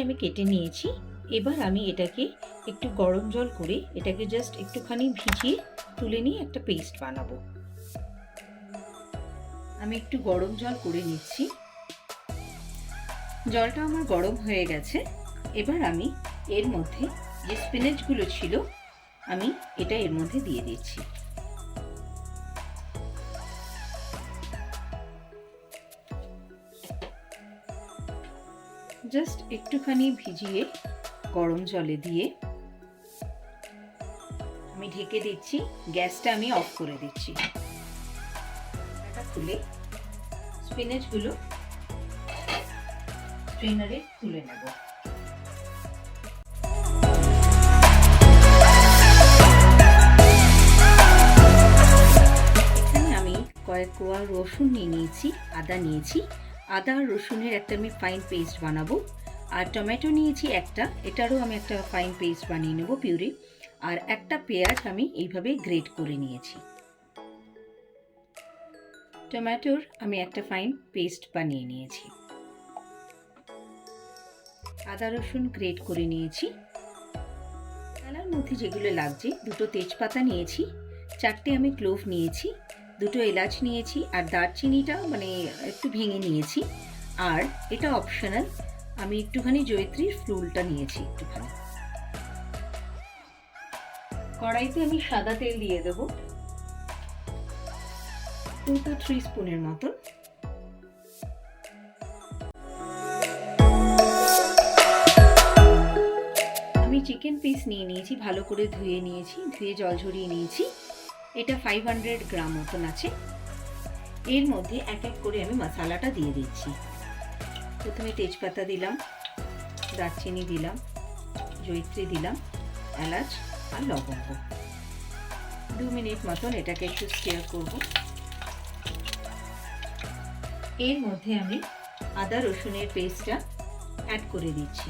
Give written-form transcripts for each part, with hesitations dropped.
আমি কেটে নিয়েছি। এবার আমি এটাকে একটু গরম জল করে এটাকে জাস্ট একটুখানি ভিজিয়ে তুলে নিয়ে একটা পেস্ট বানাবো। আমি একটু গরম জল করে নিচ্ছি। জলটা আমার গরম হয়ে গেছে। এবার আমি এর মধ্যে যে স্পিনাচগুলো ছিল আমি এটা এর মধ্যে দিয়ে দিচ্ছি। জাস্ট একটুখানি ভিজিয়ে গরম জলে দিয়ে আমি ঢেকে দিচ্ছি। গ্যাসটা আমি অফ করে দিচ্ছি। এটা খুলে স্পিনাচগুলো স্ট্রেনারে তুলে নেব। এখানে আমি কয়েক কোয়া রসুন নিয়েছি, আদা নিয়েছি। আদা আর রসুনের একটা আমি ফাইন পেস্ট বানাবো। আর টমেটো নিয়েছি একটা, এটারও আমি একটা ফাইন পেস্ট বানিয়ে নেব, পিউরি। আর একটা পেঁয়াজ আমি এইভাবে গ্রেট করে নিয়েছি। টমেটোর আমি একটা ফাইন পেস্ট বানিয়ে নিয়েছি। আদা রসুন গ্রেট করে নিয়েছি। মশলার মধ্যে যেগুলো লাগছে, দুটো তেজপাতা নিয়েছি, 4টে আমি ক্লোভ নিয়েছি, দুটো এলাচ নিয়েছি, আর দারচিনিটা মানে একটু ভেঙে নিয়েছি। আর এটা অপশনাল, আমি একটুখানি জয়িত্রীর ফুলটা নিয়েছি একটুখানি। কড়াইতে আমি সাদা তেল দিয়ে দেব 2 to 3 স্পুনের মতন। আমি চিকেন পিস নিয়ে নিয়েছি, ভালো করে ধুয়ে নিয়েছি, ধুয়ে জল ঝরিয়ে নিয়েছি। এটা 500 গ্রাম মতন আছে। এর মধ্যে এক এক করে আমি মশলাটা দিয়ে দিচ্ছি। প্রথমে তেজপাতা দিলাম, দারচিনি দিলাম, জয়িত্রী দিলাম, এলাচ আর লবঙ্গ। 2 মিনিট মতন এটাকে একটু স্টিয়ার করব। এর মধ্যে আমি আদা রসুনের পেস্টটা অ্যাড করে দিচ্ছি।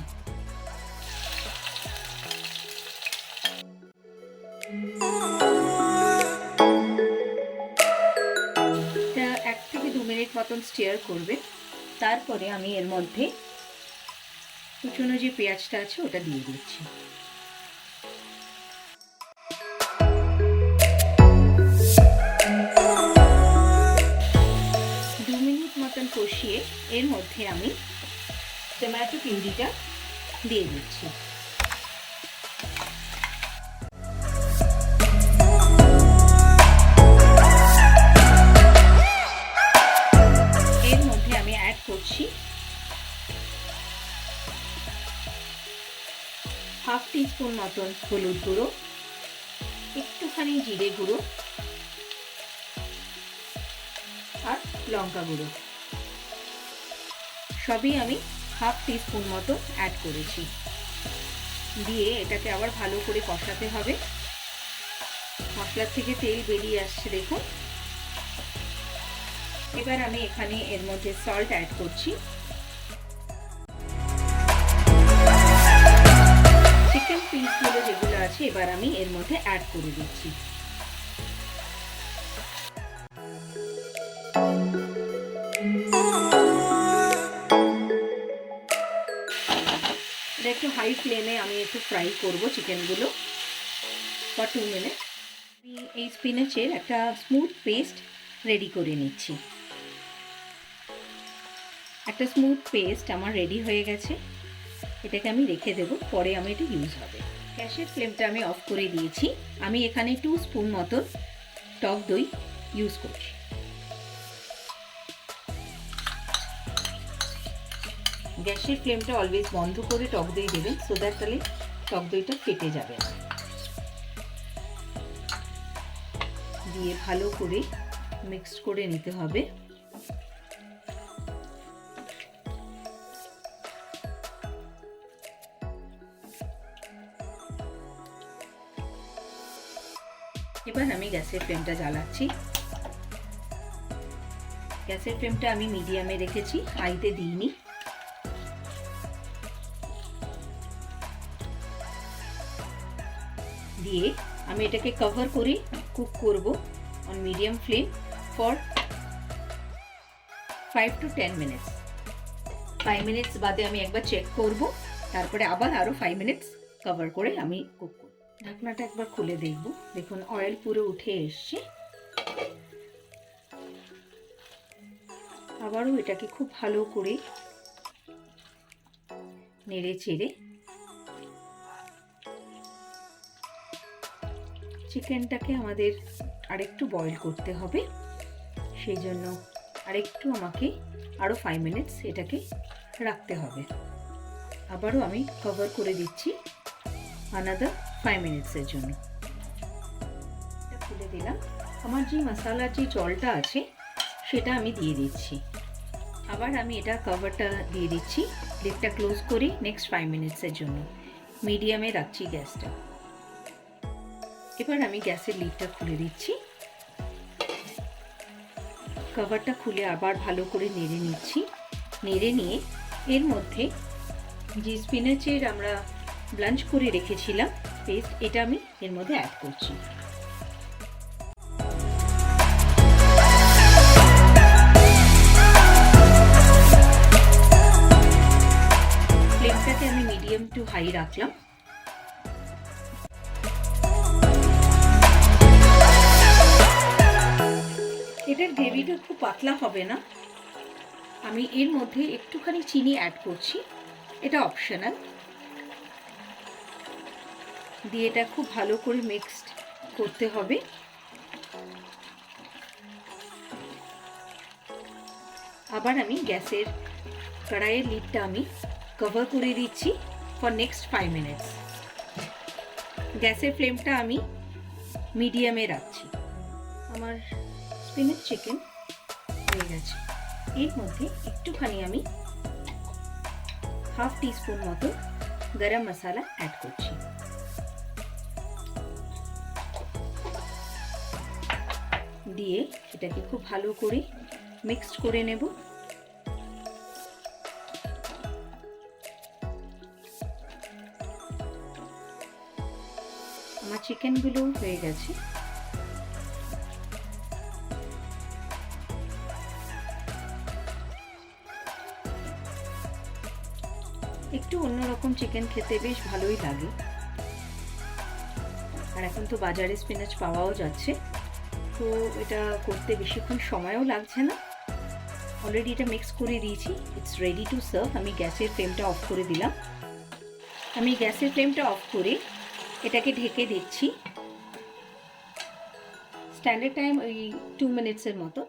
এটা 1 থেকে 2 মিনিট মতন স্টিয়ার করবে। তারপরে আমি এর মধ্যে কুচনো যে পেঁয়াজটা আছে ওটা দিয়ে দিচ্ছি। কষিয়ে এর মধ্যে আমি টমেটো পিউরিটা দিয়ে দিচ্ছি। এর মধ্যে আমি অ্যাড করছি হাফ টিস্পুন মতন হলুদ গুঁড়ো, একটুখানি জিরে গুঁড়ো আর লঙ্কা গুঁড়ো। সবই আমি হাফ টিস্পুন মতো অ্যাড করেছি। দিয়ে এটাকে আবার ভালো করে কষাতে হবে। মশলার থেকে তেল বেরিয়ে আসছে দেখুন। এবার আমি এখানে এর মধ্যে সল্ট অ্যাড করছি। চিকেন পিসগুলো যেগুলো আছে এবার আমি এর মধ্যে অ্যাড করে দিচ্ছি। একটু হাই ফ্লেমে আমি একটু ফ্রাই করব চিকেনগুলো ফর 2 মিনিট। আমি এই স্পিনাচের একটা স্মুথ পেস্ট রেডি করে নিচ্ছি। একটা স্মুথ পেস্ট আমার রেডি হয়ে গেছে। এটাকে আমি রেখে দেব, পরে আমি এটা ইউজ হবে। গ্যাসের ফ্লেমটা আমি অফ করে দিয়েছি। আমি এখানে 2 স্পুন মতন টক দই ইউজ করছি। গ্যাসের ফ্লেমটা অলওয়েজ বন্ধ করে টক দই দেবেন, সো দ্যাট তাহলে টক দইটা ফেটে যাবে না। দিয়ে ভালো করে মিক্সড করে নিতে হবে। এবার আমি গ্যাসের ফ্লেমটা জ্বালাচ্ছি। গ্যাসের ফ্লেমটা আমি মিডিয়ামে রেখেছি, হাইতে দিইনি। দিয়ে আমি এটাকে কভার করে কুক করব on medium flame for 5 to 10 minutes. 5 minutes বাদে আমি একবার চেক করব তারপরে আবার আরও 5 মিনিটস কভার করে আমি কুক করব। ঢাকনাটা একবার খুলে দেখব। দেখুন অয়েল পুরো উঠে এসছে। আবারও এটাকে খুব ভালো করে নেড়ে চেড়ে চিকেনটাকে আমাদের আরেকটু বয়েল করতে হবে, সেই জন্য আরেকটু আমাকে আরও 5 মিনিটস এটাকে রাখতে হবে। আবারও আমি কভার করে দিচ্ছি আনাদার 5 মিনিটসের জন্য। এটা খুলে দিলাম। আমার যে মশলার যে জলটা আছে সেটা আমি দিয়ে দিচ্ছি। আবার আমি এটা কভারটা দিয়ে দিচ্ছি, লিডটা ক্লোজ করি নেক্সট 5 মিনিটসের জন্য। মিডিয়ামে রাখছি গ্যাসটা। এবার আমি গ্যাসের লিডটা খুলে দিচ্ছি। কভারটা খুলে আবার ভালো করে নেড়ে নিচ্ছি। নেড়ে নিয়ে এর মধ্যে যে স্পিনাচের আমরা ব্লাঞ্চ করে রেখেছিলাম পেস্ট, এটা আমি এর মধ্যে অ্যাড করছি। ফ্লেমটাকে আমি মিডিয়াম টু হাই রাখলাম। এটার গ্রেভিটা খুব পাতলা হবে না। আমি এর মধ্যে একটুখানি চিনি অ্যাড করছি, এটা অপশনাল। দিয়ে এটা খুব ভালো করে মিক্সড করতে হবে। আবার আমি গ্যাসের কড়াইয়ের লিডটা আমি কভার করে দিচ্ছি ফর নেক্সট 5 মিনিটস। গ্যাসের ফ্লেমটা আমি মিডিয়ামে রাখছি। আমার স্পিনাচ চিকেন হয়ে গেছে। এর মধ্যে একটুখানি আমি হাফ টিস্পুন মতো গরম মশলা অ্যাড করছি। দিয়ে এটাকে খুব ভালো করে মিক্সড করে নেব। আমার চিকেনগুলো হয়ে গেছে। একটু অন্যরকম চিকেন খেতে বেশ ভালোই লাগে। আর এখন তো বাজারে স্পিনাচ পাওয়াও যাচ্ছে, তো এটা করতে বেশিক্ষণ সময়ও লাগছে না। অলরেডি এটা মিক্স করে দিয়েছি, ইটস রেডি টু সার্ভ। আমি গ্যাসের ফ্লেমটা অফ করে দিলাম। আমি গ্যাসের ফ্লেমটা অফ করে এটাকে ঢেকে দিচ্ছি। স্ট্যান্ডার্ড টাইম ওই 2 মিনিটসের মতো।